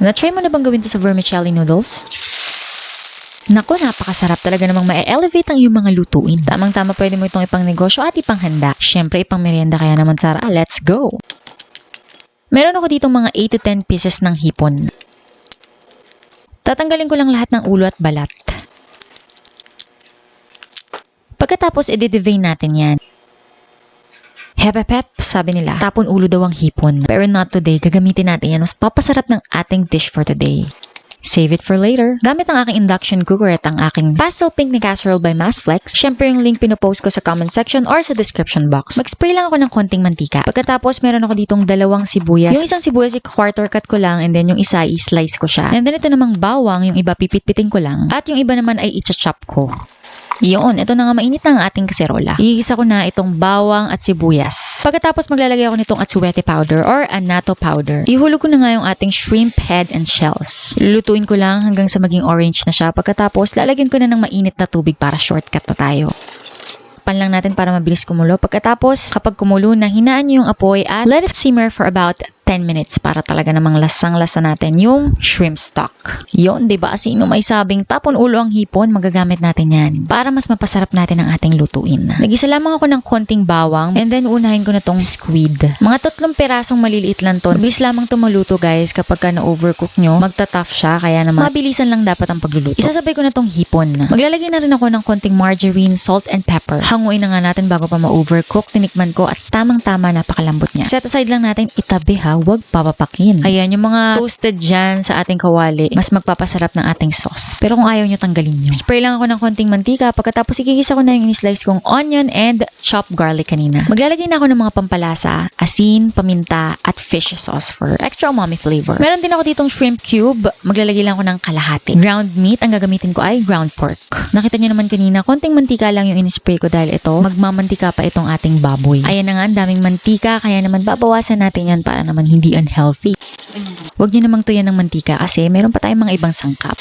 Na-try mo na bang gawin to sa vermicelli noodles? Naku, napakasarap talaga namang ma-elevate ang iyong mga lutuin. Tamang-tama pwede mo itong ipang negosyo at ipanghanda. Siyempre, ipang merienda kaya naman tara. Let's go! Meron ako ditong mga 8 to 10 pieces ng hipon. Tatanggalin ko lang lahat ng ulo at balat. Pagkatapos, i-devein natin yan. Hep, sabi nila, tapon ulo daw ang hipon. Pero not today, gagamitin natin yan. Mas papasarap ng ating dish for today. Save it for later. Gamit ang aking induction cooker at ang aking pastel pink na casserole by Massflex. Syempre yung link pinopost ko sa comment section or sa description box. Mag-spray lang ako ng konting mantika. Pagkatapos meron ako ditong dalawang sibuyas. Yung isang sibuyas i-quarter cut ko lang and then yung isa i-slice ko siya. And then ito namang bawang, yung iba pipit-piting ko lang. At yung iba naman ay i-chop ko. Yun, ito na nga mainit na ang ating kaserola. Igisa ko na itong bawang at sibuyas. Pagkatapos maglalagay ako nitong atsuete powder or annatto powder. Ihulog ko na nga yung ating shrimp head and shells. Lulutuin ko lang hanggang sa maging orange na siya. Pagkatapos lalagyan ko na ng mainit na tubig para shortcut na tayo. Pan lang natin para mabilis kumulo. Pagkatapos, kapag kumulo na, hinaan nyo yung apoy at let it simmer for about 10 minutes para talaga namang lasang-lasa natin yung shrimp stock. Yun, diba? Sino may sabing tapon ulo ang hipon, magagamit natin yan para mas mapasarap natin ang ating lutuin. Nag-isa lamang ako ng konting bawang and then unahin ko na tong squid. Mga 3 pirasong maliliit lang to. Mabilis lamang to maluto guys kapag ka na-overcook nyo, magta-tough siya kaya naman mabilisan lang dapat ang pagluluto. Isasabay ko na tong hipon. Maglalagay na rin ako ng konting margarine, salt and pepper. Hanguin na nga natin bago pa ma-overcook. Tinikman ko at tamang-tama napakalambot niya. Set aside lang natin itabi ha. Huwag papapakin. Ayan, yung mga toasted dyan sa ating kawali, mas magpapasarap ng ating sauce. Pero kung ayaw nyo, tanggalin nyo. Spray lang ako ng konting mantika, pagkatapos ikikisa ko na yung in-slice kong onion and chopped garlic kanina. Maglalagay na ako ng mga pampalasa, asin, paminta, at fish sauce for extra umami flavor. Meron din ako ditong shrimp cube. Maglalagay lang ako ng kalahati. Ground meat, ang gagamitin ko ay ground pork. Nakita nyo naman kanina, konting mantika lang yung in-spray ko dahil ito, magmamantika pa itong ating baboy. Ayan na nga, ang daming mantika, kaya naman babawasan natin yan para naman hindi unhealthy. Huwag nyo namang tuyan ng mantika kasi meron pa tayong mga ibang sangkap.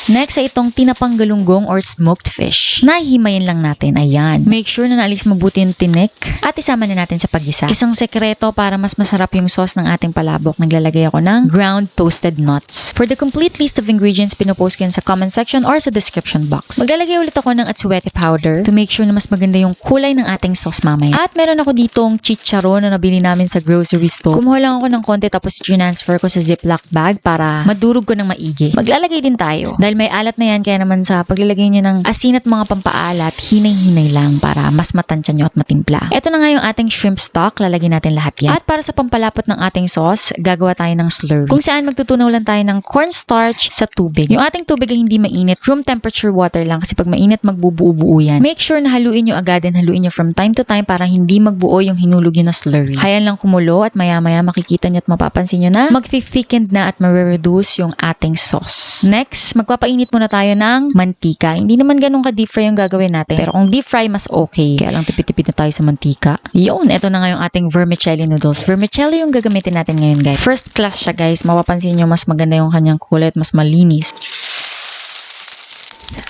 Next ay itong tinapang galunggong or smoked fish. Nahihimayin lang natin. Ayan. Make sure na naalis mabuti yung tinik at isama na natin sa paggisa. Isang sekreto para mas masarap yung sauce ng ating palabok. Naglalagay ako ng ground toasted nuts. For the complete list of ingredients, pinopost ko yan sa comment section or sa description box. Maglalagay ulit ako ng atsuete powder to make sure na mas maganda yung kulay ng ating sauce mamaya. At meron ako ditong chicharon na nabili namin sa grocery store. Kumuha lang ako ng konti tapos transfer ko sa ziplock bag para madurog ko ng maigi. Maglalagay din tayo. Dahil may alat na yan, kaya naman sa paglalagay nyo ng asin at mga pampaalat, hinay-hinay lang para mas matansya nyo at matimpla. Ito na nga yung ating shrimp stock, lalagyan natin lahat yan. At para sa pampalapot ng ating sauce, gagawa tayo ng slurry. Kung saan magtutunaw lang tayo ng cornstarch sa tubig. Yung ating tubig ay hindi mainit, room temperature water lang kasi pag mainit magbubuo-buo yan. Make sure na haluin nyo agad and haluin nyo from time to time para hindi magbuo yung hinulog nyo na slurry. Hayaan lang kumulo at maya-maya makikita nyo at mapapansin nyo na mag-thickened na at ma-reduce yung ating sauce. Next, magpapainit muna tayo ng mantika. Hindi naman ganun ka-deep fry yung gagawin natin. Pero kung deep fry, mas okay. Kaya lang tipid-tipid na tayo sa mantika. Yun, ito na nga yung ating vermicelli noodles. Vermicelli yung gagamitin natin ngayon, guys. First class siya, guys. Mapapansin nyo, mas maganda yung kanyang kulay at mas malinis.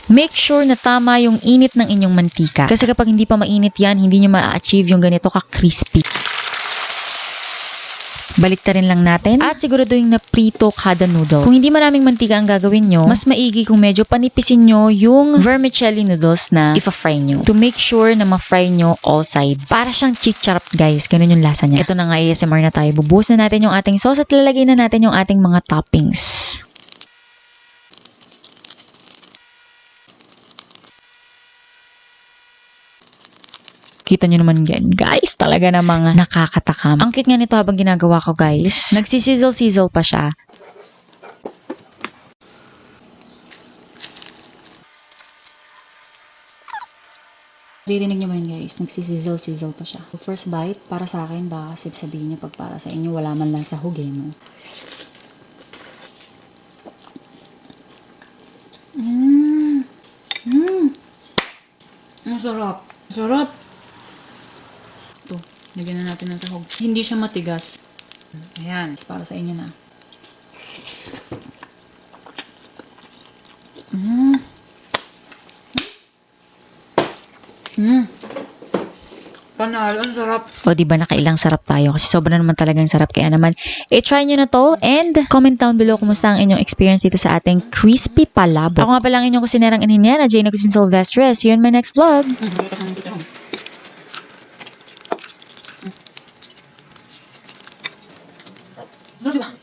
Make sure na tama yung init ng inyong mantika. Kasi kapag hindi pa mainit yan, hindi nyo ma-achieve yung ganito ka-crispy. Baliktarin lang natin at siguraduhin na prito kada noodle. Kung hindi maraming mantika ang gagawin nyo, mas maigi kung medyo panipisin nyo yung vermicelli noodles na ipa-fry nyo. To make sure na ma-fry nyo all sides. Para siyang chicharap guys, ganun yung lasa niya. Ito na nga ASMR na tayo. Bubuhos na natin yung ating sauce at lalagay na natin yung ating mga toppings. Kita nyo naman yan, guys. Talaga namang nakakatakam. Ang cute nga nito habang ginagawa ko, guys. Nagsisizzle-sizzle pa siya. Ririnig nyo ba yun, guys? Nagsisizzle-sizzle pa siya. First bite, para sa akin, baka sabihin nyo pag para sa inyo, wala man lang sahog eh, no? Ang sarap. Sarap. Ito, lagyan na natin ng sahog. Hindi siya matigas. Ayan, para sa inyo na. Panalo, ang sarap. O diba nakailang sarap tayo kasi sobra naman talagang sarap. Kaya naman, try nyo na to and comment down below kumusta ang inyong experience dito sa ating crispy palabok. Ako nga pala ang inyong kusinerang inhinyera, Jane Agustin Silvestre. See you in my next vlog. Diba?